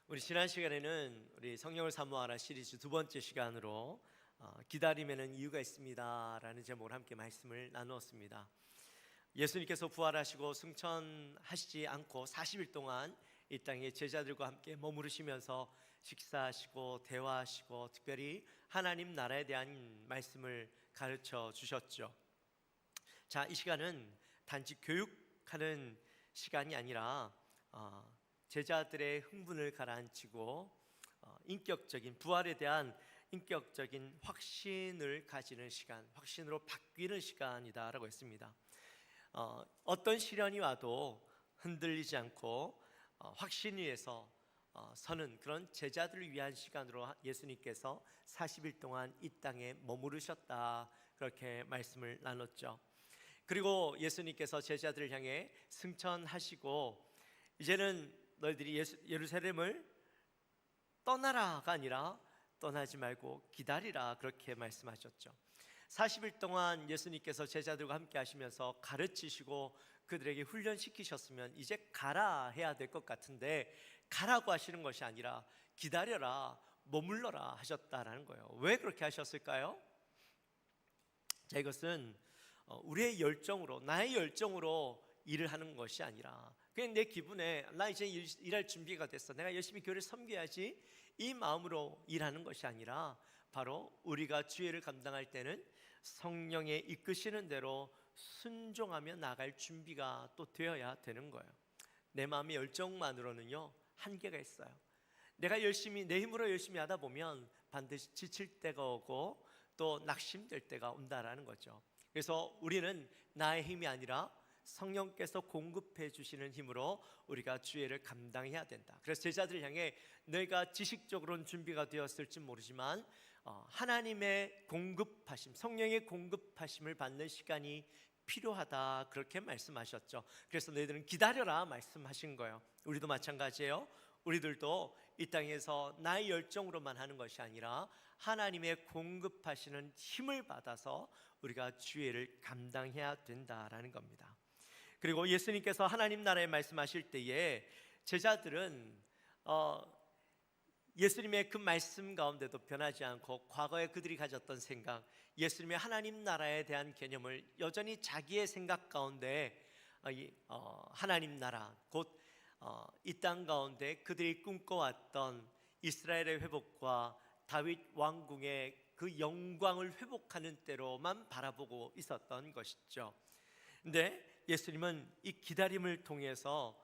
우리 지난 시간에는 우리 성령을 사모하라 시리즈 두 번째 시간으로 기다림에는 이유가 있습니다 라는 제목으로 함께 말씀을 나누었습니다. 예수님께서 부활하시고 승천하시지 않고 40일 동안 이 땅에 제자들과 함께 머무르시면서 식사하시고 대화하시고 특별히 하나님 나라에 대한 말씀을 가르쳐 주셨죠. 자, 이 시간은 단지 교육하는 시간이 아니라 제자들의 흥분을 가라앉히고 인격적인 부활에 대한 인격적인 확신을 가지는 시간, 확신으로 바뀌는 시간이다라고 했습니다. 어떤 시련이 와도 흔들리지 않고 확신 위에서 서는 그런 제자들을 위한 시간으로 예수님께서 40일 동안 이 땅에 머무르셨다, 그렇게 말씀을 나눴죠. 그리고 예수님께서 제자들을 향해 승천하시고 이제는 너희들이 예루살렘을 떠나라가 아니라 떠나지 말고 기다리라, 그렇게 말씀하셨죠. 40일 동안 예수님께서 제자들과 함께 하시면서 가르치시고 그들에게 훈련시키셨으면 이제 가라 해야 될 것 같은데 가라고 하시는 것이 아니라 기다려라, 머물러라 하셨다라는 거예요. 왜 그렇게 하셨을까요? 자, 이것은 우리의 열정으로, 나의 열정으로 일을 하는 것이 아니라 그냥 내 기분에 나 이제 일할 준비가 됐어, 내가 열심히 교회를 섬겨야지, 이 마음으로 일하는 것이 아니라 바로 우리가 주의를 감당할 때는 성령의 이끄시는 대로 순종하며 나갈 준비가 또 되어야 되는 거예요. 내 마음의 열정만으로는요 한계가 있어요. 내가 열심히 내 힘으로 열심히 하다 보면 반드시 지칠 때가 오고 또 낙심될 때가 온다라는 거죠. 그래서 우리는 나의 힘이 아니라 성령께서 공급해 주시는 힘으로 우리가 주의를 감당해야 된다. 그래서 제자들을 향해 너희가 지식적으로는 준비가 되었을지 모르지만 하나님의 공급하심, 성령의 공급하심을 받는 시간이 필요하다, 그렇게 말씀하셨죠. 그래서 너희들은 기다려라 말씀하신 거예요. 우리도 마찬가지예요. 우리들도 이 땅에서 나의 열정으로만 하는 것이 아니라 하나님의 공급하시는 힘을 받아서 우리가 주의를 감당해야 된다라는 겁니다. 그리고 예수님께서 하나님 나라에 말씀하실 때에 제자들은 예수님의 그 말씀 가운데도 변하지 않고 과거에 그들이 가졌던 생각, 예수님의 하나님 나라에 대한 개념을 여전히 자기의 생각 가운데 하나님 나라, 곧 이 땅 가운데 그들이 꿈꿔왔던 이스라엘의 회복과 다윗 왕궁의 그 영광을 회복하는 때로만 바라보고 있었던 것이죠. 근데 예수님은 이 기다림을 통해서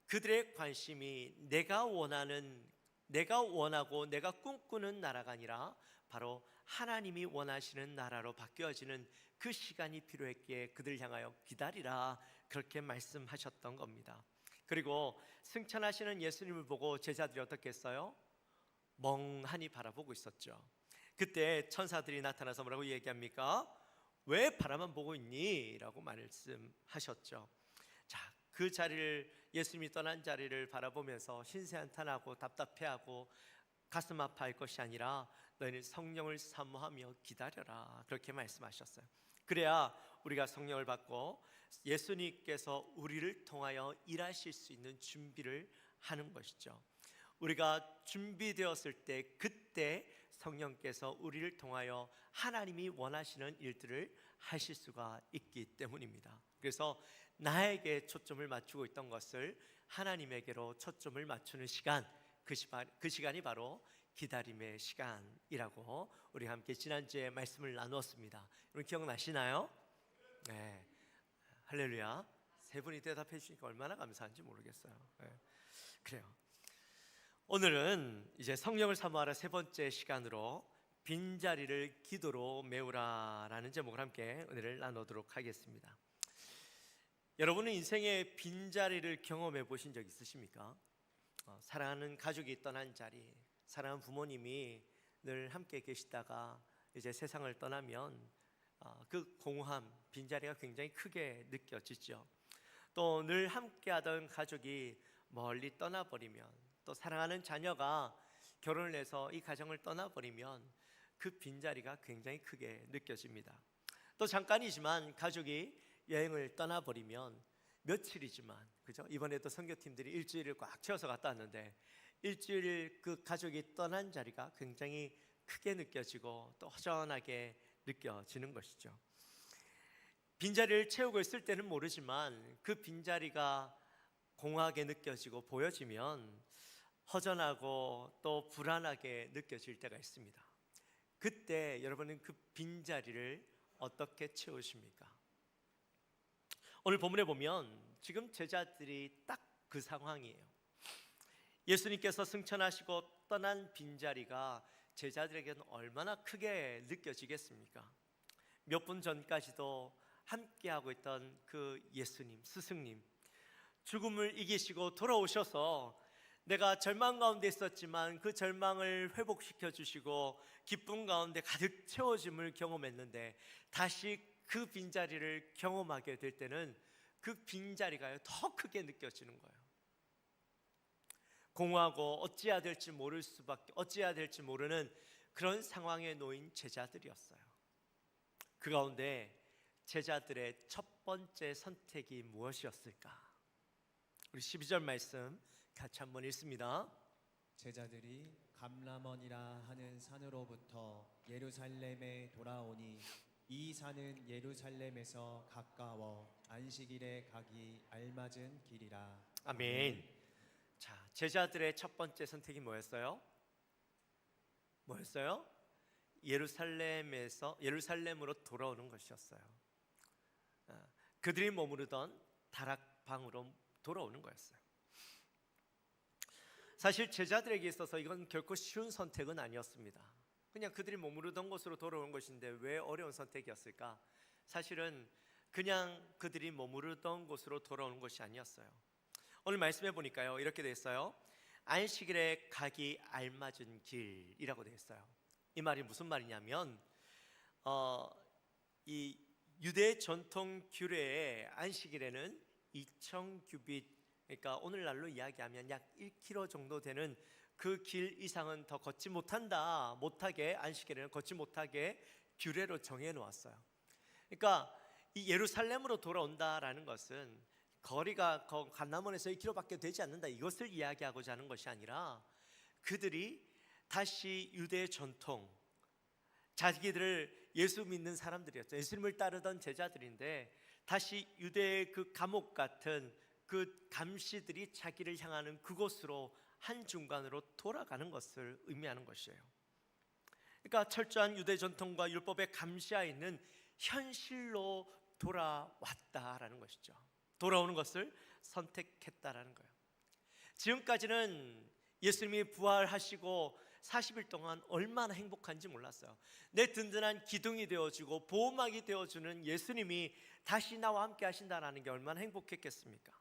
그들의 관심이 내가 원하고 내가 꿈꾸는 나라가 아니라 바로 하나님이 원하시는 나라로 바뀌어지는 그 시간이 필요했기에 그들 향하여 기다리라, 그렇게 말씀하셨던 겁니다. 그리고 승천하시는 예수님을 보고 제자들이 어떻게 했어요? 멍하니 바라보고 있었죠. 그때 천사들이 나타나서 뭐라고 얘기합니까? 왜 바라만 보고 있니? 라고 말씀하셨죠. 자, 그 자리를, 예수님이 떠난 자리를 바라보면서 신세한탄하고 답답해하고 가슴 아파할 것이 아니라 너희는 성령을 사모하며 기다려라, 그렇게 말씀하셨어요. 그래야 우리가 성령을 받고 예수님께서 우리를 통하여 일하실 수 있는 준비를 하는 것이죠. 우리가 준비되었을 때 그때 성령께서 우리를 통하여 하나님이 원하시는 일들을 하실 수가 있기 때문입니다. 그래서 나에게 초점을 맞추고 있던 것을 하나님에게로 초점을 맞추는 시간, 그 시간이 바로 기다림의 시간이라고 우리 함께 지난주에 말씀을 나누었습니다. 여러분 기억나시나요? 네, 할렐루야. 세 분이 대답해 주시니까 얼마나 감사한지 모르겠어요. 네. 그래요. 오늘은 이제 성령을 사모하라 세 번째 시간으로 빈자리를 기도로 메우라라는 제목을 함께 은혜를 나누도록 하겠습니다. 여러분은 인생의 빈자리를 경험해 보신 적 있으십니까? 사랑하는 가족이 떠난 자리, 사랑하는 부모님이 늘 함께 계시다가 이제 세상을 떠나면 그 공허함, 빈자리가 굉장히 크게 느껴지죠. 또 늘 함께 하던 가족이 멀리 떠나버리면, 또 사랑하는 자녀가 결혼을 해서 이 가정을 떠나버리면 그 빈자리가 굉장히 크게 느껴집니다. 또 잠깐이지만 가족이 여행을 떠나버리면 며칠이지만, 그죠? 이번에도 선교팀들이 일주일을 꽉 채워서 갔다 왔는데 일주일 그 가족이 떠난 자리가 굉장히 크게 느껴지고 또 허전하게 느껴지는 것이죠. 빈자리를 채우고 있을 때는 모르지만 그 빈자리가 공허하게 느껴지고 보여지면 허전하고 또 불안하게 느껴질 때가 있습니다. 그때 여러분은 그 빈자리를 어떻게 채우십니까? 오늘 본문에 보면 지금 제자들이 딱 그 상황이에요. 예수님께서 승천하시고 떠난 빈자리가 제자들에게는 얼마나 크게 느껴지겠습니까? 몇 분 전까지도 함께하고 있던 그 예수님, 스승님, 죽음을 이기시고 돌아오셔서 내가 절망 가운데 있었지만 그 절망을 회복시켜 주시고 기쁨 가운데 가득 채워짐을 경험했는데 다시 그 빈자리를 경험하게 될 때는 그 빈자리가 더 크게 느껴지는 거예요. 공허하고 어찌해야 될지 모르는 그런 상황에 놓인 제자들이었어요. 그 가운데 제자들의 첫 번째 선택이 무엇이었을까? 우리 12절 말씀 같이 한번 읽습니다. 제자들이 감람원이라 하는 산으로부터 예루살렘에 돌아오니 이 산은 예루살렘에서 가까워 안식일에 가기 알맞은 길이라. 아멘. 자, 제자들의 첫 번째 선택이 뭐였어요? 예루살렘으로 돌아오는 것이었어요. 그들이 머무르던 다락방으로 돌아오는 거였어요. 사실 제자들에게 있어서 이건 결코 쉬운 선택은 아니었습니다. 그냥 그들이 머무르던 곳으로 돌아오는 것인데 왜 어려운 선택이었을까? 사실은 그냥 그들이 머무르던 곳으로 돌아오는 것이 아니었어요. 오늘 말씀해 보니까요, 이렇게 되어 있어요. 안식일에 가기 알맞은 길이라고 되어 있어요. 이 말이 무슨 말이냐면 이 유대 전통 규례의 안식일에는 2,000규빗, 그러니까 오늘날로 이야기하면 약 1km 정도 되는 그 길 이상은 더 걷지 못하게 안식일에는 걷지 못하게 규례로 정해 놓았어요. 그러니까 이 예루살렘으로 돌아온다라는 것은 거리가 감람원에서 1km밖에 되지 않는다, 이것을 이야기하고자 하는 것이 아니라 그들이 다시 유대 전통, 자기들을 예수 믿는 사람들이었죠. 예수님을 따르던 제자들인데 다시 유대의 그 감옥 같은 그 감시들이 자기를 향하는 그곳으로 한중간으로 돌아가는 것을 의미하는 것이에요. 그러니까 철저한 유대 전통과 율법의 감시하에 있는 현실로 돌아왔다라는 것이죠. 돌아오는 것을 선택했다라는 거예요. 지금까지는 예수님이 부활하시고 40일 동안 얼마나 행복한지 몰랐어요. 내 든든한 기둥이 되어주고 보호막이 되어주는 예수님이 다시 나와 함께 하신다는 게 얼마나 행복했겠습니까?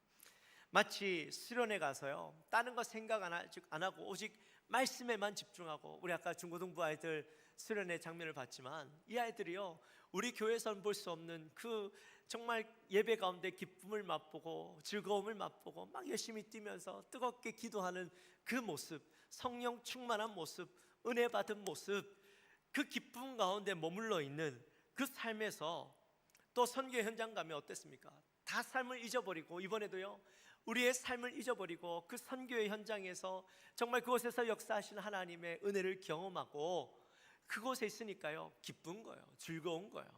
마치 수련회 가서요, 다른 거 생각 안 하고 오직 말씀에만 집중하고, 우리 아까 중고등부 아이들 수련회 장면을 봤지만 이 아이들이요, 우리 교회에서는 볼 수 없는 그 정말 예배 가운데 기쁨을 맛보고 즐거움을 맛보고 막 열심히 뛰면서 뜨겁게 기도하는 그 모습, 성령 충만한 모습, 은혜 받은 모습, 그 기쁨 가운데 머물러 있는 그 삶에서 또 선교 현장 가면 어땠습니까? 다 삶을 잊어버리고, 이번에도요, 우리의 삶을 잊어버리고 그 선교의 현장에서 정말 그곳에서 역사하시는 하나님의 은혜를 경험하고 그곳에 있으니까요, 기쁜 거예요. 즐거운 거예요.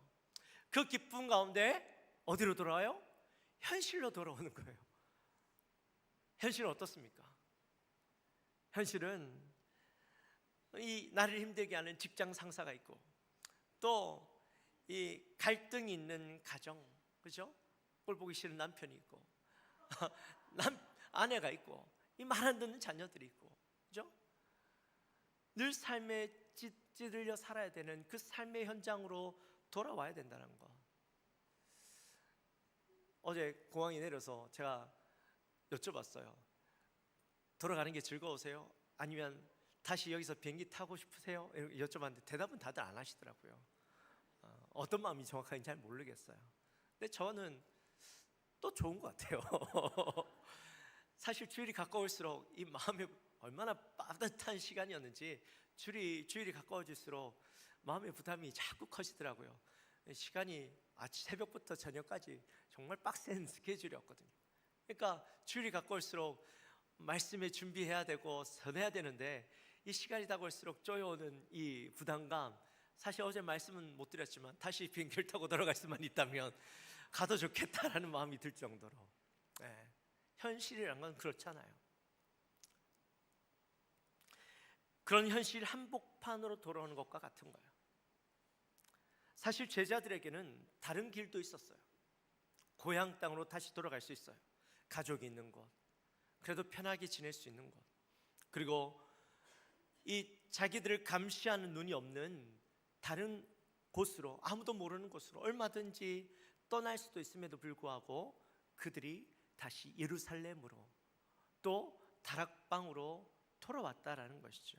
그 기쁨 가운데 어디로 돌아와요? 현실로 돌아오는 거예요. 현실은 어떻습니까? 현실은 이 나를 힘들게 하는 직장 상사가 있고, 또 이 갈등이 있는 가정, 그죠? 꼴 보기 싫은 남편이 있고 아내가 있고, 이 말 안 듣는 자녀들이 있고, 그죠? 늘 삶에 찌들려 살아야 되는 그 삶의 현장으로 돌아와야 된다는 거. 어제 공항에 내려서 제가 여쭤봤어요. 돌아가는 게 즐거우세요? 아니면 다시 여기서 비행기 타고 싶으세요? 이렇게 여쭤봤는데 대답은 다들 안 하시더라고요. 어떤 마음이 정확하게 잘 모르겠어요. 근데 저는 또 좋은 것 같아요. 사실 주일이 가까울수록 이 마음이 얼마나 빠듯한 시간이었는지, 주일이 가까워질수록 마음의 부담이 자꾸 커지더라고요. 시간이 아침 새벽부터 저녁까지 정말 빡센 스케줄이었거든요. 그러니까 주일이 가까울수록 말씀에 준비해야 되고 선해야 되는데 이 시간이 다가올수록 쪼여오는 이 부담감, 사실 어제 말씀은 못 드렸지만 다시 비행기를 타고 돌아갈 수만 있다면 가도 좋겠다라는 마음이 들 정도로, 현실이란 건 그렇잖아요. 그런 현실 한복판으로 돌아오는 것과 같은 거예요. 사실 제자들에게는 다른 길도 있었어요. 고향 땅으로 다시 돌아갈 수 있어요. 가족이 있는 곳, 그래도 편하게 지낼 수 있는 곳, 그리고 이 자기들을 감시하는 눈이 없는 다른 곳으로, 아무도 모르는 곳으로 얼마든지 떠날 수도 있음에도 불구하고 그들이 다시 예루살렘으로, 또 다락방으로 돌아왔다라는 것이죠.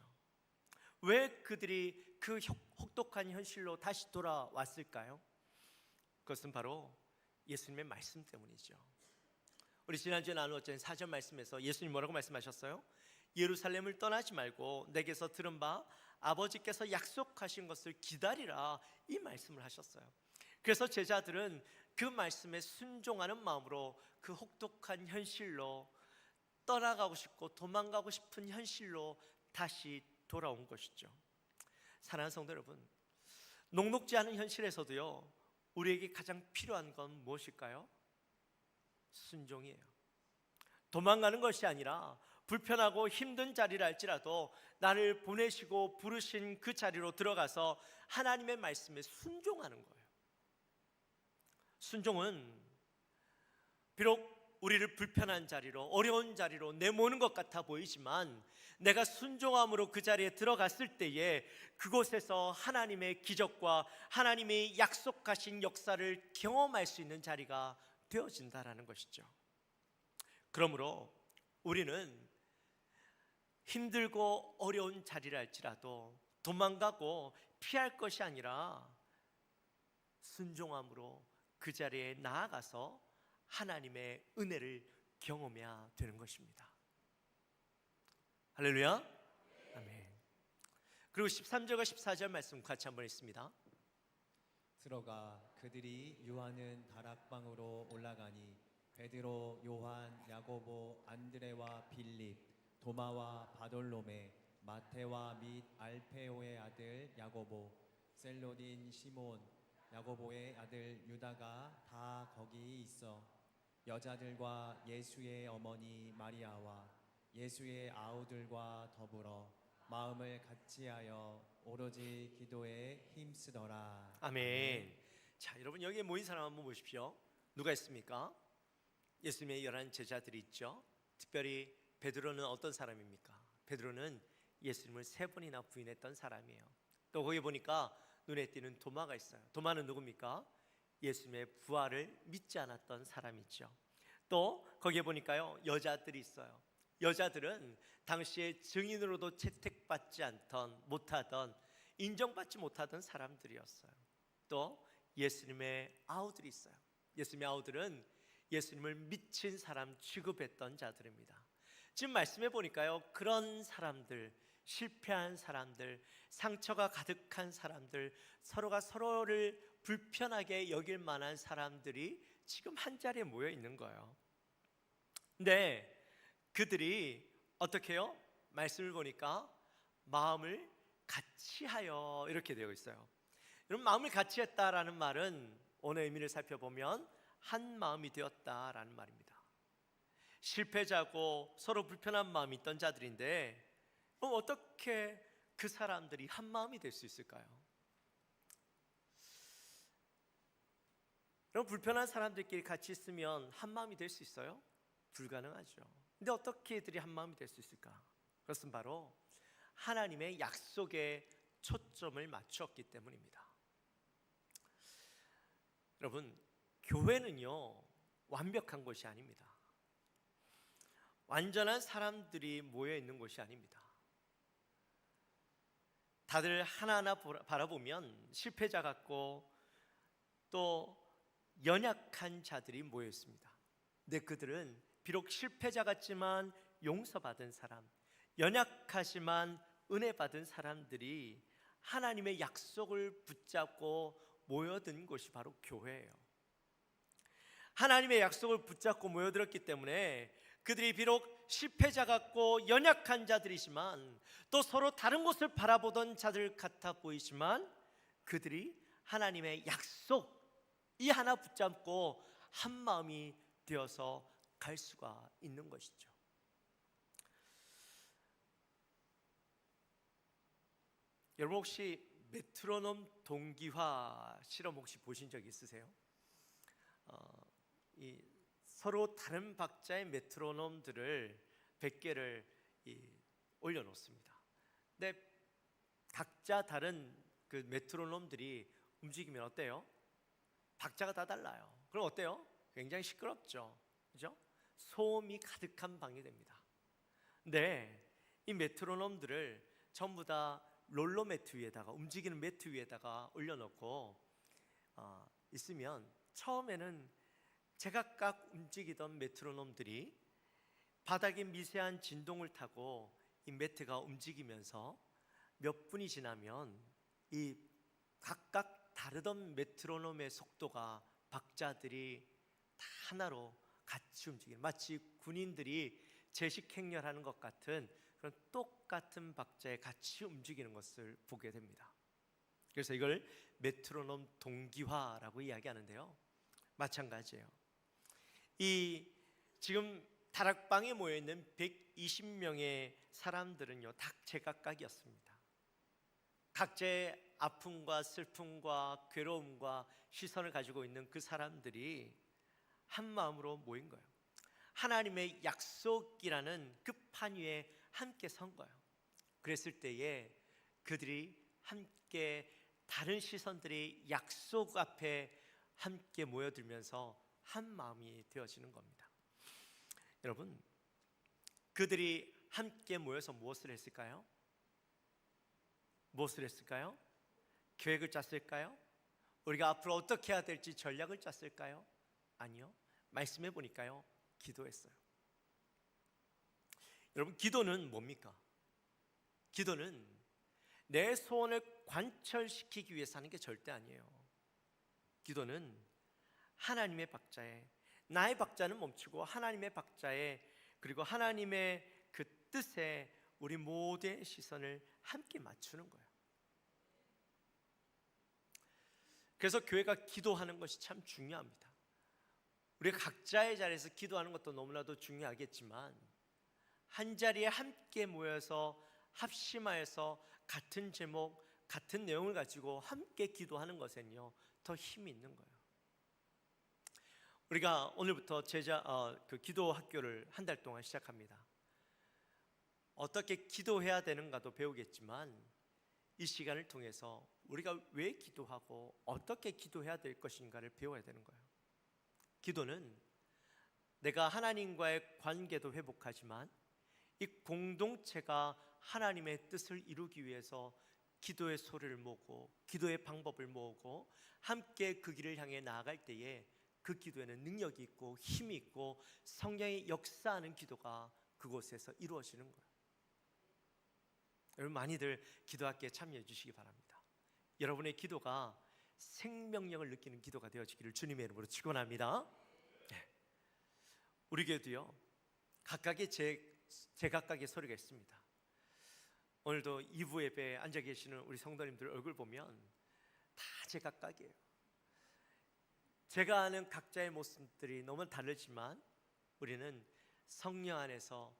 왜 그들이 그 혹독한 현실로 다시 돌아왔을까요? 그것은 바로 예수님의 말씀 때문이죠. 우리 지난주에 나누었던 4절 말씀에서 예수님 뭐라고 말씀하셨어요? 예루살렘을 떠나지 말고 내게서 들은 바 아버지께서 약속하신 것을 기다리라, 이 말씀을 하셨어요. 그래서 제자들은 그 말씀에 순종하는 마음으로 그 혹독한 현실로, 떠나가고 싶고 도망가고 싶은 현실로 다시 돌아온 것이죠. 사랑하는 성도 여러분, 녹록지 않은 현실에서도요, 우리에게 가장 필요한 건 무엇일까요? 순종이에요. 도망가는 것이 아니라 불편하고 힘든 자리를 할지라도 나를 보내시고 부르신 그 자리로 들어가서 하나님의 말씀에 순종하는 거예요. 순종은 비록 우리를 불편한 자리로, 어려운 자리로 내모는 것 같아 보이지만, 내가 순종함으로 그 자리에 들어갔을 때에 그곳에서 하나님의 기적과 하나님이 약속하신 역사를 경험할 수 있는 자리가 되어진다라는 것이죠. 그러므로 우리는 힘들고 어려운 자리를 할지라도 도망가고 피할 것이 아니라 순종함으로 그 자리에 나아가서 하나님의 은혜를 경험해야 되는 것입니다. 할렐루야. 아멘. 그리고 13절과 14절 말씀 같이 한번 읽습니다. 들어가 그들이 유하는 다락방으로 올라가니 베드로, 요한, 야고보, 안드레와 빌립, 도마와 바돌로메, 마테와 및 알페오의 아들 야고보, 셀로딘 시몬, 야고보의 아들 유다가 다 거기 있어 여자들과 예수의 어머니 마리아와 예수의 아우들과 더불어 마음을 같이하여 오로지 기도에 힘쓰더라. 아멘. 자, 여러분 여기에 모인 사람 한번 보십시오. 누가 있습니까? 예수님의 11 제자들이 있죠. 특별히 베드로는 어떤 사람입니까? 베드로는 예수님을 3번이나 부인했던 사람이에요. 또 거기 보니까 눈에 띄는 도마가 있어요. 도마는 누굽니까? 예수님의 부활을 믿지 않았던 사람이죠. 또 거기에 보니까요, 여자들이 있어요. 여자들은 당시에 증인으로도 채택받지 못하던, 인정받지 못하던 사람들이었어요. 또 예수님의 아우들이 있어요. 예수님의 아우들은 예수님을 미친 사람 취급했던 자들입니다. 지금 말씀해 보니까요, 그런 사람들, 실패한 사람들, 상처가 가득한 사람들, 서로가 서로를 불편하게 여길 만한 사람들이 지금 한 자리에 모여 있는 거예요. 근데 그들이 어떻게 해요? 말씀을 보니까 마음을 같이 하여, 이렇게 되어 있어요. 여러분, 마음을 같이 했다라는 말은 오늘 의미를 살펴보면 한 마음이 되었다라는 말입니다. 실패자고 서로 불편한 마음이 있던 자들인데, 그럼 어떻게 그 사람들이 한 마음이 될 수 있을까요? 여러분, 불편한 사람들끼리 같이 있으면 한 마음이 될 수 있어요? 불가능하죠. 근데 어떻게 이들이 한 마음이 될 수 있을까? 그것은 바로 하나님의 약속에 초점을 맞추었기 때문입니다. 여러분, 교회는요, 완벽한 곳이 아닙니다. 완전한 사람들이 모여 있는 곳이 아닙니다. 다들 하나하나 바라보면 실패자 같고 또 연약한 자들이 모여 있습니다. 근데 그들은 비록 실패자 같지만 용서받은 사람, 연약하지만 은혜 받은 사람들이 하나님의 약속을 붙잡고 모여든 곳이 바로 교회예요. 하나님의 약속을 붙잡고 모여들었기 때문에 그들이 비록 실패자 같고 연약한 자들이지만 또 서로 다른 곳을 바라보던 자들 같아 보이지만 그들이 하나님의 약속 이 하나 붙잡고 한 마음이 되어서 갈 수가 있는 것이죠. 여러분 혹시 메트로놈 동기화 실험 혹시 보신 적 있으세요? 이 서로 다른 박자의 메트로놈들을 100개를 올려놓습니다. 근데 각자 다른 그 메트로놈들이 움직이면 어때요? 박자가 다 달라요. 그럼 어때요? 굉장히 시끄럽죠. 그죠? 소음이 가득한 방이 됩니다. 근데 이 메트로놈들을 전부 다 롤러 매트 위에다가 움직이는 매트 위에다가 올려놓고 있으면 처음에는 제각각 움직이던 메트로놈들이 바닥에 미세한 진동을 타고 이 매트가 움직이면서 몇 분이 지나면 이 각각 다르던 메트로놈의 속도가 박자들이 다 하나로 같이 움직이는, 마치 군인들이 제식행렬하는 것 같은 그런 똑같은 박자에 같이 움직이는 것을 보게 됩니다. 그래서 이걸 메트로놈 동기화라고 이야기하는데요. 마찬가지예요. 이 지금 다락방에 모여 있는 120명의 사람들은요, 다 제각각이었습니다. 각자의 아픔과 슬픔과 괴로움과 시선을 가지고 있는 그 사람들이 한 마음으로 모인 거예요. 하나님의 약속이라는 그 판 위에 함께 선 거예요. 그랬을 때에 그들이 함께 다른 시선들이 약속 앞에 함께 모여들면서 한 마음이 되어지는 겁니다. 여러분, 그들이 함께 모여서 무엇을 했을까요? 무엇을 했을까요? 계획을 짰을까요? 우리가 앞으로 어떻게 해야 될지 전략을 짰을까요? 아니요. 말씀해 보니까요, 기도했어요. 여러분, 기도는 뭡니까? 기도는 내 소원을 관철시키기 위해서 하는 게 절대 아니에요. 기도는 하나님의 박자에, 나의 박자는 멈추고 하나님의 박자에, 그리고 하나님의 그 뜻에 우리 모두의 시선을 함께 맞추는 거예요. 그래서 교회가 기도하는 것이 참 중요합니다. 우리가 각자의 자리에서 기도하는 것도 너무나도 중요하겠지만 한 자리에 함께 모여서 합심하여서 같은 제목, 같은 내용을 가지고 함께 기도하는 것은요, 더 힘이 있는 거예요. 우리가 오늘부터 기도 학교를 한 달 동안 시작합니다. 어떻게 기도해야 되는가도 배우겠지만 이 시간을 통해서 우리가 왜 기도하고 어떻게 기도해야 될 것인가를 배워야 되는 거예요. 기도는 내가 하나님과의 관계도 회복하지만 이 공동체가 하나님의 뜻을 이루기 위해서 기도의 소리를 모으고 기도의 방법을 모으고 함께 그 길을 향해 나아갈 때에 그 기도에는 능력이 있고 힘이 있고 성령이 역사하는 기도가 그곳에서 이루어지는 거예요. 여러분, 많이들 기도학교에 참여해 주시기 바랍니다. 여러분의 기도가 생명력을 느끼는 기도가 되어지기를 주님의 이름으로 축원합니다. 우리 교회도요, 각각의 제각각의 소리가 있습니다. 오늘도 2부 예배에 앉아 계시는 우리 성도님들 얼굴 보면 다 제각각이에요. 제가 아는 각자의 모습들이 너무 다르지만 우리는 성령 안에서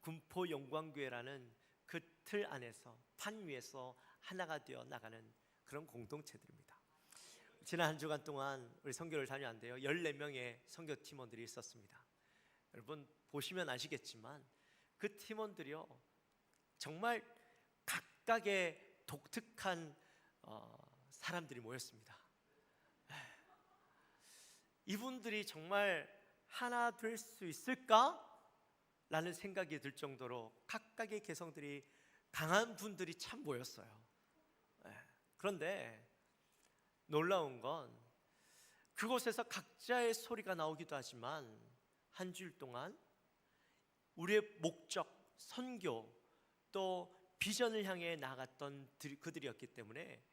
군포 영광교회라는 그 틀 안에서 판 위에서 하나가 되어 나가는 그런 공동체들입니다. 지난 한 주간 동안 우리 선교를 다녀왔는데요, 14명의 선교 팀원들이 있었습니다. 여러분 보시면 아시겠지만 그 팀원들이요, 정말 각각의 독특한 사람들이 모였습니다. 이분들이 정말 하나 될 수 있을까? 라는 생각이 들 정도로 각각의 개성들이 강한 분들이 참 모였어요. 그런데 놀라운 건 그곳에서 각자의 소리가 나오기도 하지만 한 주일 동안 우리의 목적, 선교, 또 비전을 향해 나아갔던 그들이었기 때문에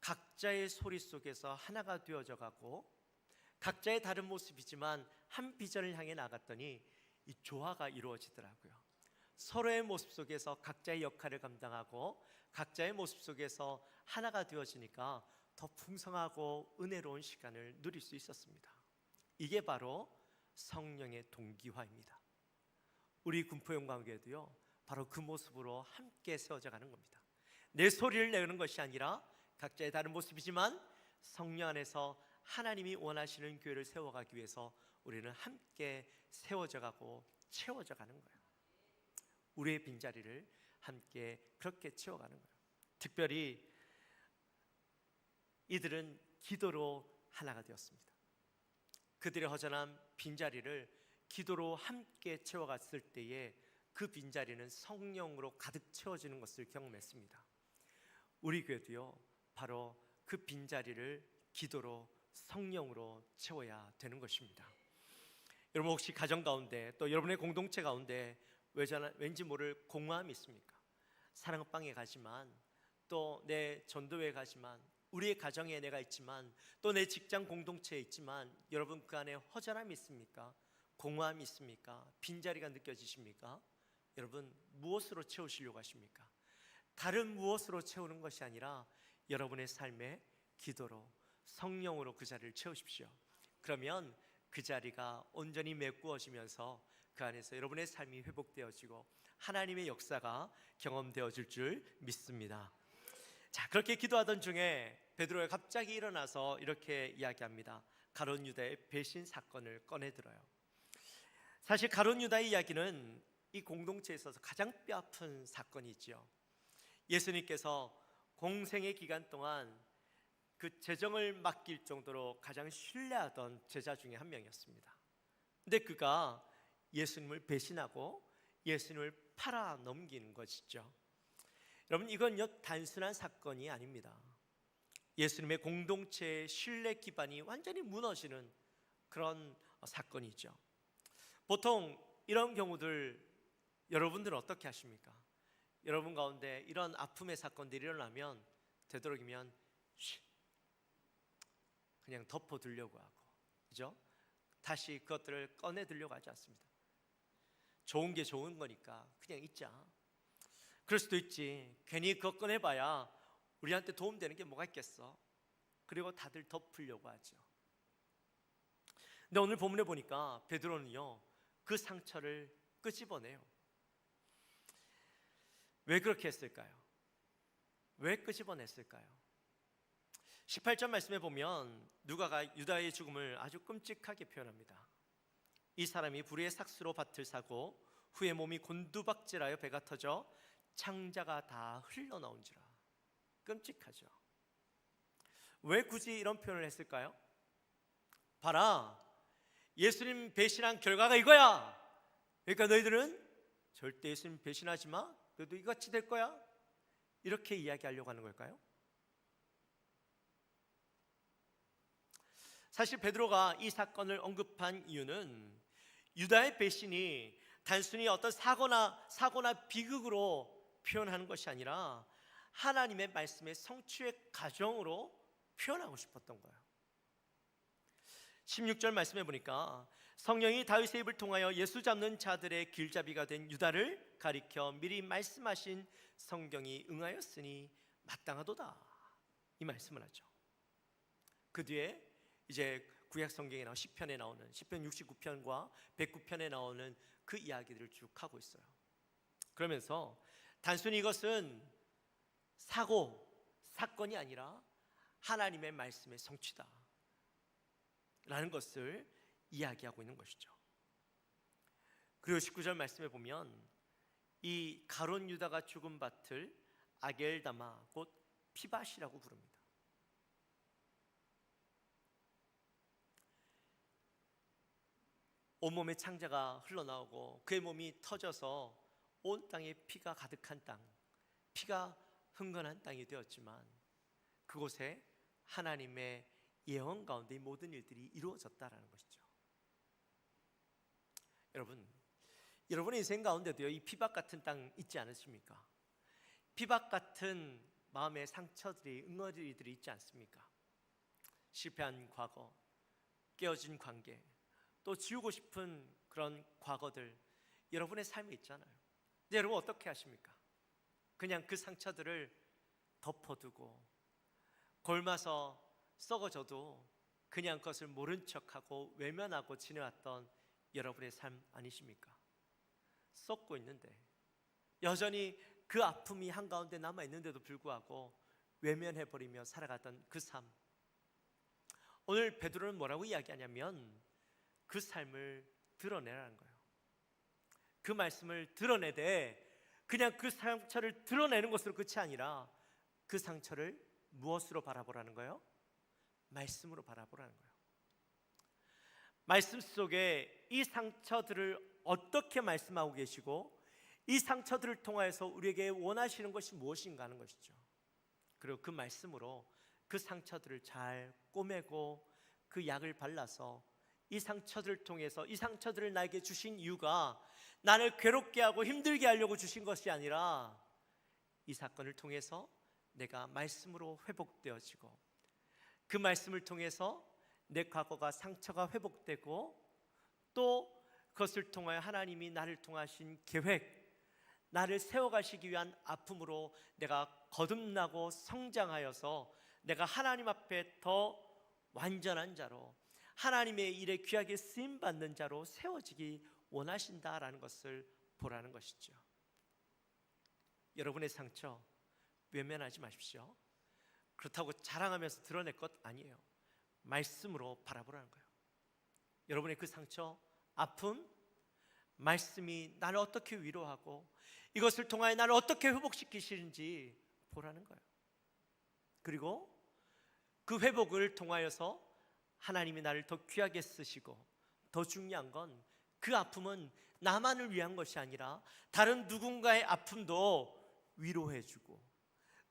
각자의 소리 속에서 하나가 되어져 가고 각자의 다른 모습이지만 한 비전을 향해 나갔더니 이 조화가 이루어지더라고요. 서로의 모습 속에서 각자의 역할을 감당하고 각자의 모습 속에서 하나가 되어지니까 더 풍성하고 은혜로운 시간을 누릴 수 있었습니다. 이게 바로 성령의 동기화입니다. 우리 군포영광교회도요, 바로 그 모습으로 함께 세워져 가는 겁니다. 내 소리를 내는 것이 아니라 각자의 다른 모습이지만 성령 안에서 하나님이 원하시는 교회를 세워가기 위해서 우리는 함께 세워져 가고 채워져 가는 거예요. 우리의 빈자리를 함께 그렇게 채워가는 거예요. 특별히 이들은 기도로 하나가 되었습니다. 그들의 허전한 빈자리를 기도로 함께 채워갔을 때에 그 빈자리는 성령으로 가득 채워지는 것을 경험했습니다. 우리 교회도요, 바로 그 빈자리를 기도로 성령으로 채워야 되는 것입니다. 여러분 혹시 가정 가운데 또 여러분의 공동체 가운데 왠지 모를 공허함이 있습니까? 사랑방에 가지만 또 내 전도회에 가지만 우리의 가정에 내가 있지만 또 내 직장 공동체에 있지만 여러분 그 안에 허전함이 있습니까? 공허함이 있습니까? 빈자리가 느껴지십니까? 여러분 무엇으로 채우시려고 하십니까? 다른 무엇으로 채우는 것이 아니라 여러분의 삶에 기도로 성령으로 그 자리를 채우십시오. 그러면 그 자리가 온전히 메꾸어지면서 그 안에서 여러분의 삶이 회복되어지고 하나님의 역사가 경험되어질 줄 믿습니다. 자, 그렇게 기도하던 중에 베드로가 갑자기 일어나서 이렇게 이야기합니다. 가룟 유다의 배신 사건을 꺼내들어요. 사실 가룟 유다의 이야기는 이 공동체에 있어서 가장 뼈아픈 사건이지요. 예수님께서 공생의 기간 동안 그 재정을 맡길 정도로 가장 신뢰하던 제자 중에 한 명이었습니다. 근데 그가 예수님을 배신하고 예수님을 팔아 넘기는 것이죠. 여러분 이건 단순한 사건이 아닙니다. 예수님의 공동체의 신뢰 기반이 완전히 무너지는 그런 사건이죠. 보통 이런 경우들 여러분들은 어떻게 하십니까? 여러분 가운데 이런 아픔의 사건들이 일어나면 되도록이면 그냥 덮어두려고 하고, 그죠? 다시 그것들을 꺼내들려고 하지 않습니다. 좋은 게 좋은 거니까 그냥 있자. 그럴 수도 있지. 괜히 그거 꺼내봐야 우리한테 도움되는 게 뭐가 있겠어. 그리고 다들 덮으려고 하죠. 근데 오늘 본문에 보니까 베드로는요, 그 상처를 끄집어내요. 왜 그렇게 했을까요? 왜 끄집어냈을까요? 18절 말씀에 보면 누가가 유다의 죽음을 아주 끔찍하게 표현합니다. 이 사람이 불의의 삭수로 밭을 사고 후에 몸이 곤두박질하여 배가 터져 창자가 다 흘러나온지라. 끔찍하죠. 왜 굳이 이런 표현을 했을까요? 봐라, 예수님 배신한 결과가 이거야. 그러니까 너희들은 절대 예수님 배신하지 마. 너도 이같이 될 거야. 이렇게 이야기하려고 하는 걸까요? 사실 베드로가 이 사건을 언급한 이유는 유다의 배신이 단순히 어떤 사고나 비극으로 표현하는 것이 아니라 하나님의 말씀의 성취의 과정으로 표현하고 싶었던 거예요. 16절 말씀해 보니까 성령이 다윗의 입을 통하여 예수 잡는 자들의 길잡이가 된 유다를 가리켜 미리 말씀하신 성경이 응하였으니 마땅하도다, 이 말씀을 하죠. 그 뒤에 이제 구약 성경에 나오는 시편에 나오는 시편 69편과 109편에 나오는 그 이야기들을 쭉 하고 있어요. 그러면서 단순히 이것은 사건이 아니라 하나님의 말씀의 성취다 라는 것을 이야기하고 있는 것이죠. 그리고 19절 말씀에 보면 이 가룟 유다가 죽은 밭을 아겔다마 곧 피밭이라고 부릅니다. 온몸에 창자가 흘러나오고 그의 몸이 터져서 온 땅에 피가 가득한 땅, 피가 흥건한 땅이 되었지만 그곳에 하나님의 예언 가운데 이 모든 일들이 이루어졌다라는 것이죠. 여러분의 인생 가운데도요, 이 피박 같은 땅 있지 않으십니까? 피박 같은 마음의 상처들이, 응어리들이 있지 않습니까? 실패한 과거, 깨어진 관계, 또 지우고 싶은 그런 과거들 여러분의 삶에 있잖아요. 근데 여러분 어떻게 하십니까? 그냥 그 상처들을 덮어두고 골마서 썩어져도 그냥 그것을 모른 척하고 외면하고 지내왔던 여러분의 삶 아니십니까? 썩고 있는데 여전히 그 아픔이 한가운데 남아있는데도 불구하고 외면해버리며 살아갔던 그 삶. 오늘 베드로는 뭐라고 이야기하냐면 그 삶을 드러내라는 거예요. 그 말씀을 드러내되 그냥 그 상처를 드러내는 것으로 끝이 아니라 그 상처를 무엇으로 바라보라는 거예요? 말씀으로 바라보라는 거예요. 말씀 속에 이 상처들을 어떻게 말씀하고 계시고 이 상처들을 통하여서 우리에게 원하시는 것이 무엇인가 하는 것이죠. 그리고 그 말씀으로 그 상처들을 잘 꼬매고 그 약을 발라서 이 상처들을 통해서 이 상처들을 나에게 주신 이유가 나를 괴롭게 하고 힘들게 하려고 주신 것이 아니라 이 사건을 통해서 내가 말씀으로 회복되어지고 그 말씀을 통해서 내 과거가 상처가 회복되고 또 그것을 통하여 하나님이 나를 통하신 계획, 나를 세워가시기 위한 아픔으로 내가 거듭나고 성장하여서 내가 하나님 앞에 더 완전한 자로 하나님의 일에 귀하게 쓰임받는 자로 세워지기 원하신다라는 것을 보라는 것이죠. 여러분의 상처 외면하지 마십시오. 그렇다고 자랑하면서 드러낼 것 아니에요. 말씀으로 바라보라는 거예요. 여러분의 그 상처, 아픔, 말씀이 나를 어떻게 위로하고 이것을 통하여 나를 어떻게 회복시키시는지 보라는 거예요. 그리고 그 회복을 통하여서 하나님이 나를 더 귀하게 쓰시고 더 중요한 건 그 아픔은 나만을 위한 것이 아니라 다른 누군가의 아픔도 위로해주고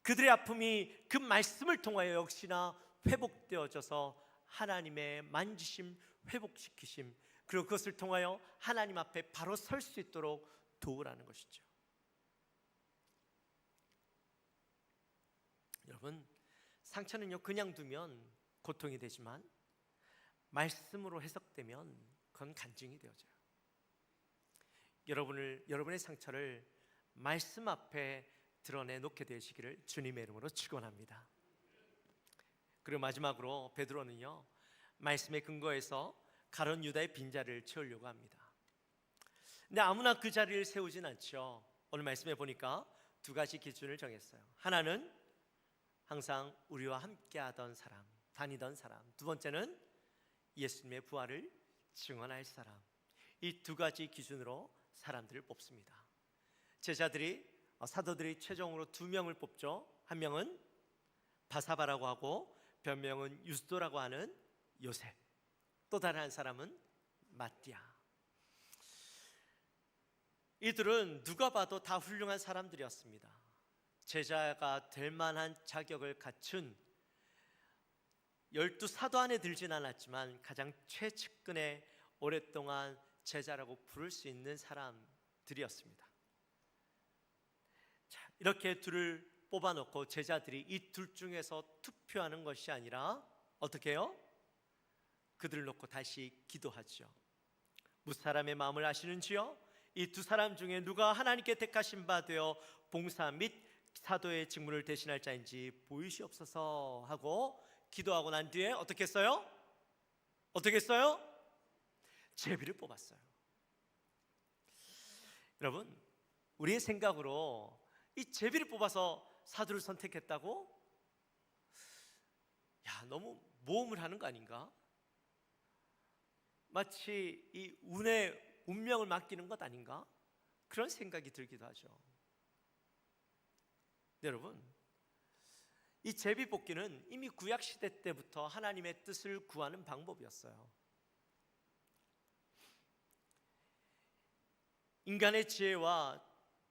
그들의 아픔이 그 말씀을 통하여 역시나 회복되어져서 하나님의 만지심, 회복시키심, 그리고 그것을 통하여 하나님 앞에 바로 설 수 있도록 도우라는 것이죠. 여러분, 상처는요 그냥 두면 고통이 되지만 말씀으로 해석되면 그건 간증이 되어져요. 여러분의 상처를 말씀 앞에 드러내놓게 되시기를 주님의 이름으로 축원합니다. 그리고 마지막으로 베드로는요 말씀의 근거에서 가룟 유다의 빈자리를 채우려고 합니다. 근데 아무나 그 자리를 세우진 않죠. 오늘 말씀에 보니까 두 가지 기준을 정했어요. 하나는 항상 우리와 함께하던 사람, 다니던 사람. 두 번째는 예수님의 부활을 증언할 사람. 이 두 가지 기준으로 사람들을 뽑습니다. 사도들이 최종으로 두 명을 뽑죠. 한 명은 바사바라고 하고 별명은 유스도라고 하는 요셉, 또 다른 한 사람은 마띠아. 이들은 누가 봐도 다 훌륭한 사람들이었습니다. 제자가 될 만한 자격을 갖춘 12사도 안에 들진 않았지만 가장 최측근에 오랫동안 제자라고 부를 수 있는 사람들이었습니다. 자, 이렇게 둘을 뽑아놓고 제자들이 이 둘 중에서 투표하는 것이 아니라 어떻게 해요? 그들을 놓고 다시 기도하죠. 무사람의 마음을 아시는지요? 이 두 사람 중에 누가 하나님께 택하신 바 되어 봉사 및 사도의 직무를 대신할 자인지 보이시옵소서 하고 기도하고 난 뒤에 어떻게 했어요? 제비를 뽑았어요. 여러분, 우리의 생각으로 이 제비를 뽑아서 사도를 선택했다고? 너무 모험을 하는 거 아닌가? 마치 이 운명을 맡기는 것 아닌가? 그런 생각이 들기도 하죠. 여러분, 이 제비 뽑기는 이미 구약 시대 때부터 하나님의 뜻을 구하는 방법이었어요. 인간의 지혜와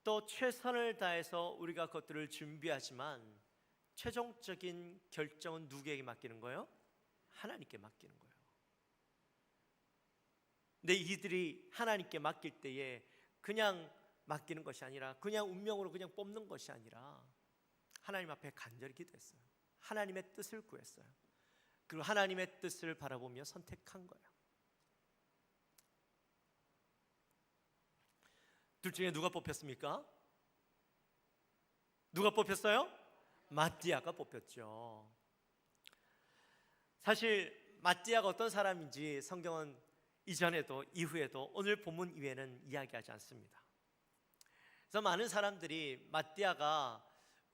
또 최선을 다해서 우리가 그것들을 준비하지만 최종적인 결정은 누구에게 맡기는 거예요? 하나님께 맡기는 거예요. 근데 이들이 하나님께 맡길 때에 그냥 맡기는 것이 아니라 그냥 운명으로 그냥 뽑는 것이 아니라 하나님 앞에 간절히 기도했어요. 하나님의 뜻을 구했어요. 그리고 하나님의 뜻을 바라보며 선택한 거예요. 둘 중에 누가 뽑혔습니까? 누가 뽑혔어요? 마띠아가 뽑혔죠. 사실 마띠아가 어떤 사람인지 성경은 이전에도 이후에도 오늘 본문 이외에는 이야기하지 않습니다. 그래서 많은 사람들이 마띠아가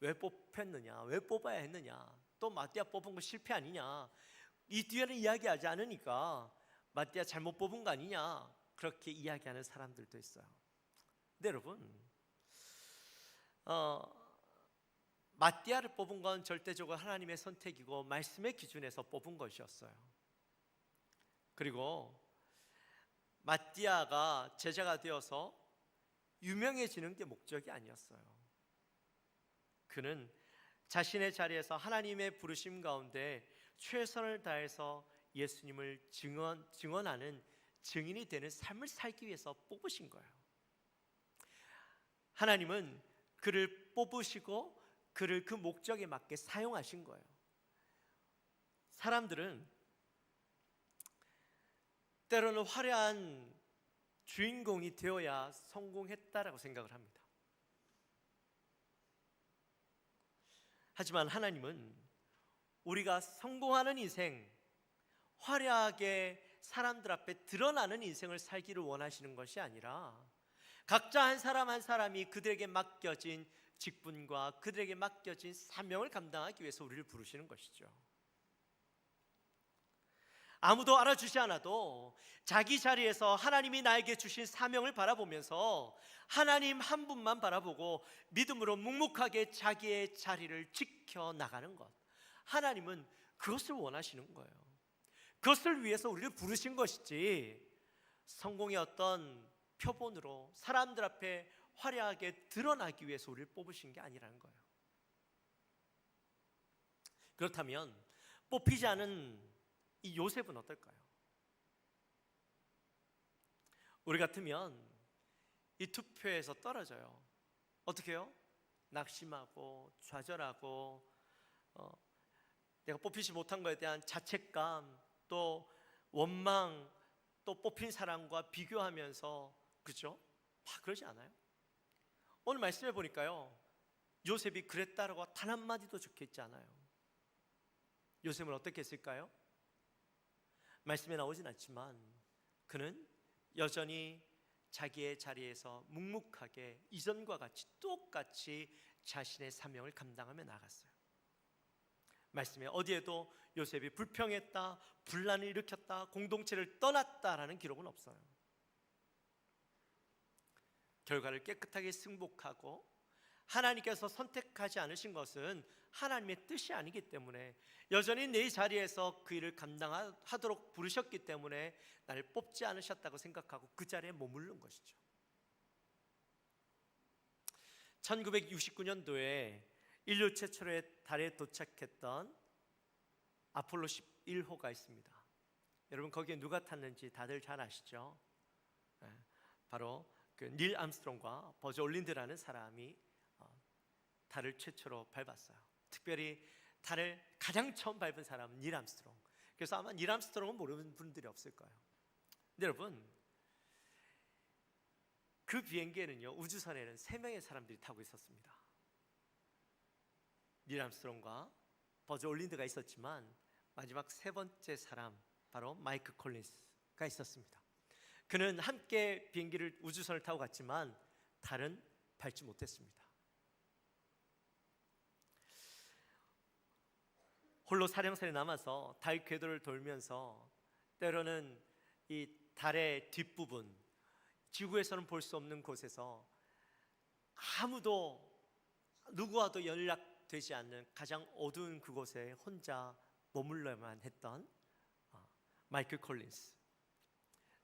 왜 뽑혔느냐, 왜 뽑아야 했느냐, 또 마띠아 뽑은 거 실패 아니냐, 이 뒤에는 이야기하지 않으니까 마띠아 잘못 뽑은 거 아니냐, 그렇게 이야기하는 사람들도 있어요. 근데 여러분, 마띠아를 뽑은 건 절대적으로 하나님의 선택이고 말씀의 기준에서 뽑은 것이었어요. 그리고 마띠아가 제자가 되어서 유명해지는 게 목적이 아니었어요. 그는 자신의 자리에서 하나님의 부르심 가운데 최선을 다해서 예수님을 증언하는 증인이 되는 삶을 살기 위해서 뽑으신 거예요. 하나님은 그를 뽑으시고 그를 그 목적에 맞게 사용하신 거예요. 사람들은 때로는 화려한 주인공이 되어야 성공했다라고 생각을 합니다. 하지만 하나님은 우리가 성공하는 인생, 화려하게 사람들 앞에 드러나는 인생을 살기를 원하시는 것이 아니라 각자 한 사람 한 사람이 그들에게 맡겨진 직분과 그들에게 맡겨진 사명을 감당하기 위해서 우리를 부르시는 것이죠. 아무도 알아주지 않아도 자기 자리에서 하나님이 나에게 주신 사명을 바라보면서 하나님 한 분만 바라보고 믿음으로 묵묵하게 자기의 자리를 지켜나가는 것, 하나님은 그것을 원하시는 거예요. 그것을 위해서 우리를 부르신 것이지 성공의 어떤 표본으로 사람들 앞에 화려하게 드러나기 위해서 우리를 뽑으신 게 아니라는 거예요. 그렇다면 뽑히지 않은 이 요셉은 어떨까요? 우리 같으면 이 투표에서 떨어져요. 어떻게 해요? 낙심하고 좌절하고 내가 뽑히지 못한 것에 대한 자책감, 또 원망, 또 뽑힌 사람과 비교하면서, 그렇죠? 막 그러지 않아요? 오늘 말씀해 보니까요, 요셉이 그랬다라고 단 한마디도 적혀있지 않아요. 요셉은 어떻게 했을까요? 말씀에 나오진 않지만 그는 여전히 자기의 자리에서 묵묵하게 이전과 같이 똑같이 자신의 사명을 감당하며 나갔어요. 말씀에 어디에도 요셉이 불평했다, 분란을 일으켰다, 공동체를 떠났다라는 기록은 없어요. 결과를 깨끗하게 승복하고 하나님께서 선택하지 않으신 것은 하나님의 뜻이 아니기 때문에 여전히 내 자리에서 그 일을 감당하도록 부르셨기 때문에 나를 뽑지 않으셨다고 생각하고 그 자리에 머무른 것이죠. 1969년도에 인류 최초의 달에 도착했던 아폴로 11호가 있습니다. 여러분 거기에 누가 탔는지 다들 잘 아시죠? 바로 그 닐 암스트롱과 버즈 올린드라는 사람이 달을 최초로 밟았어요. 특별히 달을 가장 처음 밟은 사람은 닐 암스트롱. 그래서 아마 닐 암스트롱은 모르는 분들이 없을 거예요. 근데 여러분, 그 비행기에는요, 우주선에는 3명의 사람들이 타고 있었습니다. 닐 암스트롱과 버즈 올린드가 있었지만 마지막 3번째 사람, 바로 마이크 콜린스가 있었습니다. 그는 함께 비행기를 우주선을 타고 갔지만 달은 밟지 못했습니다. 홀로 사령선에 남아서 달 궤도를 돌면서 때로는 이 달의 뒷부분, 지구에서는 볼 수 없는 곳에서 아무도 누구와도 연락되지 않는 가장 어두운 그곳에 혼자 머물러야만 했던 마이클 콜린스.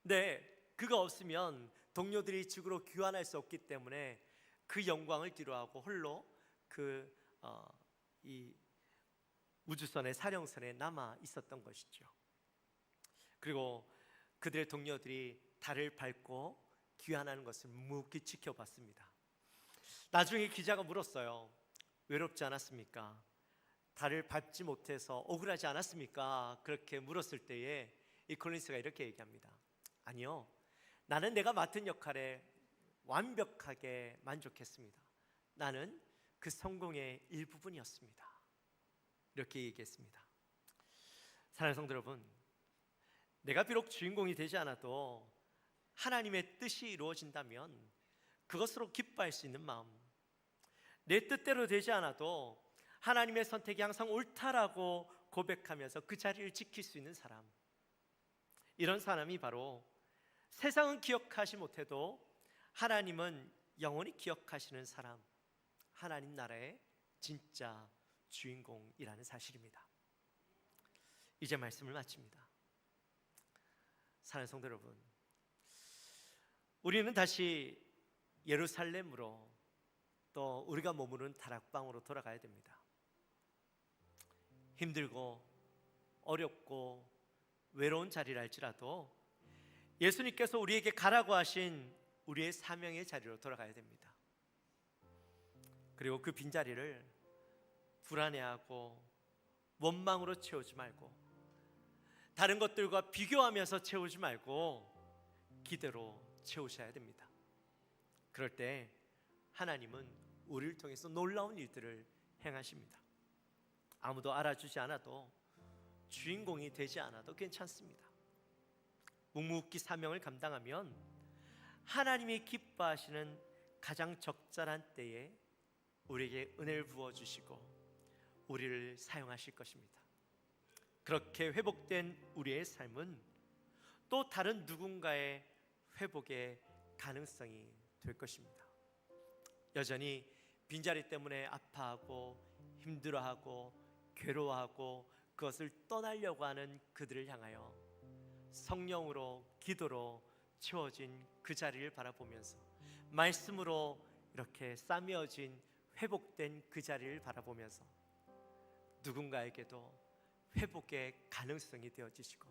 근데 그가 없으면 동료들이 지구로 귀환할 수 없기 때문에 그 영광을 뒤로하고 홀로 이 우주선의 사령선에 남아 있었던 것이죠. 그리고 그들의 동료들이 달을 밟고 귀환하는 것을 묵묵히 지켜봤습니다. 나중에 기자가 물었어요. 외롭지 않았습니까? 달을 밟지 못해서 억울하지 않았습니까? 그렇게 물었을 때에 이 콜린스가 이렇게 얘기합니다. 아니요, 나는 내가 맡은 역할에 완벽하게 만족했습니다. 나는 그 성공의 일부분이었습니다. 이렇게 얘기했습니다. 사랑하는 성도 여러분, 내가 비록 주인공이 되지 않아도 하나님의 뜻이 이루어진다면 그것으로 기뻐할 수 있는 마음, 내 뜻대로 되지 않아도 하나님의 선택이 항상 옳다라고 고백하면서 그 자리를 지킬 수 있는 사람, 이런 사람이 바로 세상은 기억하지 못해도 하나님은 영원히 기억하시는 사람, 하나님 나라의 진짜 주인공이라는 사실입니다. 이제 말씀을 마칩니다. 사랑하는 성도 여러분, 우리는 다시 예루살렘으로, 또 우리가 머무는 다락방으로 돌아가야 됩니다. 힘들고 어렵고 외로운 자리를 할지라도 예수님께서 우리에게 가라고 하신 우리의 사명의 자리로 돌아가야 됩니다. 그리고 그 빈자리를 불안해하고 원망으로 채우지 말고, 다른 것들과 비교하면서 채우지 말고 기대로 채우셔야 됩니다. 그럴 때 하나님은 우리를 통해서 놀라운 일들을 행하십니다. 아무도 알아주지 않아도, 주인공이 되지 않아도 괜찮습니다. 묵묵히 사명을 감당하면 하나님이 기뻐하시는 가장 적절한 때에 우리에게 은혜를 부어주시고 우리를 사용하실 것입니다. 그렇게 회복된 우리의 삶은 또 다른 누군가의 회복의 가능성이 될 것입니다. 여전히 빈자리 때문에 아파하고 힘들어하고 괴로워하고 그것을 떠나려고 하는 그들을 향하여 성령으로, 기도로 채워진 그 자리를 바라보면서, 말씀으로 이렇게 싸매어진 회복된 그 자리를 바라보면서 누군가에게도 회복의 가능성이 되어지시고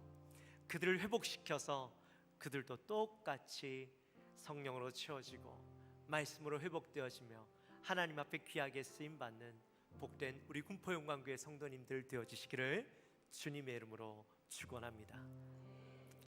그들을 회복시켜서 그들도 똑같이 성령으로 채워지고 말씀으로 회복되어지며 하나님 앞에 귀하게 쓰임받는 복된 우리 군포영광교회 성도님들 되어지시기를 주님의 이름으로 축원합니다.